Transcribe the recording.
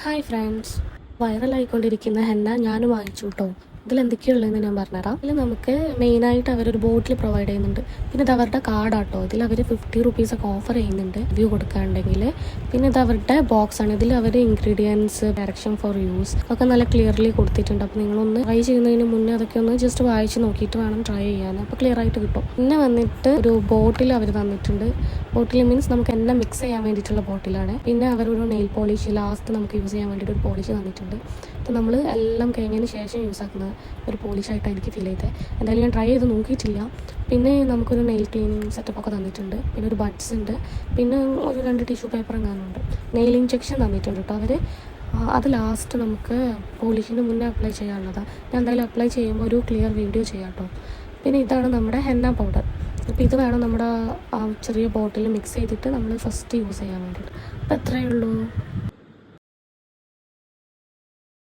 Hi friends, വൈറലായിക്കൊണ്ടിരിക്കുന്ന henna ഞാനും വാങ്ങിച്ചു കേട്ടോ. ഇതിലെന്തൊക്കെയുള്ളതെന്ന് ഞാൻ പറഞ്ഞുതരാം. ഇതിൽ നമുക്ക് മെയിനായിട്ട് അവരൊരു ബോട്ടിൽ പ്രൊവൈഡ് ചെയ്യുന്നുണ്ട്. പിന്നെ ഇത് അവരുടെ കാർഡാട്ടോ. ഇതിൽ അവർ 50 റുപ്പീസൊക്കെ ഓഫർ ചെയ്യുന്നുണ്ട് വ്യൂ കൊടുക്കുകയാണെങ്കിൽ. പിന്നെ ഇത് അവരുടെ ബോക്സാണ്. ഇതിൽ അവർ ഇൻഗ്രീഡിയൻസ്, ഡയറക്ഷൻ ഫോർ യൂസ് ഒക്കെ നല്ല ക്ലിയർലി കൊടുത്തിട്ടുണ്ട്. അപ്പോൾ നിങ്ങളൊന്ന് ട്രൈ ചെയ്യുന്നതിന് മുന്നേ അതൊക്കെ ഒന്ന് ജസ്റ്റ് വായിച്ച് നോക്കിയിട്ട് വേണം ട്രൈ ചെയ്യാൻ. അപ്പോൾ ക്ലിയർ ആയിട്ട് കിട്ടും. പിന്നെ വന്നിട്ട് ഒരു ബോട്ടിൽ അവർ തന്നിട്ടുണ്ട്. ബോട്ടിൽ മീൻസ് നമുക്ക് എല്ലാം മിക്സ് ചെയ്യാൻ വേണ്ടിയിട്ടുള്ള ബോട്ടിലാണ്. പിന്നെ അവരൊരു നെയിൽ പോളിഷ് ലാസ്റ്റ് നമുക്ക് യൂസ് ചെയ്യാൻ വേണ്ടിയിട്ട് ഒരു പോളിഷ് തന്നിട്ടുണ്ട്. അപ്പോൾ നമ്മൾ എല്ലാം കഴിഞ്ഞതിന് ശേഷം യൂസ് ആക്കുന്ന ഒരു പോളിഷായിട്ടാണ് എനിക്ക് ഫീൽ ചെയ്തത്. എന്തായാലും ഞാൻ ട്രൈ ചെയ്ത് നോക്കിയിട്ടില്ല. പിന്നെ നമുക്കൊരു നെയിൽ ക്ലീനിങ് സെറ്റപ്പൊക്കെ തന്നിട്ടുണ്ട്. പിന്നെ ഒരു ബഡ്സ് ഉണ്ട്. പിന്നെ ഒരു 2 ടിഷ്യൂ പേപ്പർ എങ്ങാനുണ്ട്. നെയിൽ ഇഞ്ചെക്ഷൻ തന്നിട്ടുണ്ട് കേട്ടോ അവർ. അത് ലാസ്റ്റ് നമുക്ക് പോളിഷിന് മുന്നേ അപ്ലൈ ചെയ്യാനുള്ളതാണ്. ഞാൻ എന്തായാലും അപ്ലൈ ചെയ്യുമ്പോൾ ഒരു ക്ലിയർ വീഡിയോ ചെയ്യാം കേട്ടോ. പിന്നെ ഇതാണ് നമ്മുടെ ഹെന്ന പൗഡർ. അപ്പോൾ ഇത് വേണം നമ്മുടെ ആ ചെറിയ ബോട്ടിൽ മിക്സ് ചെയ്തിട്ട് നമ്മൾ ഫസ്റ്റ് യൂസ് ചെയ്യാൻ വേണ്ടിയിട്ട്. അപ്പോൾ എത്രയേ ഉള്ളൂ.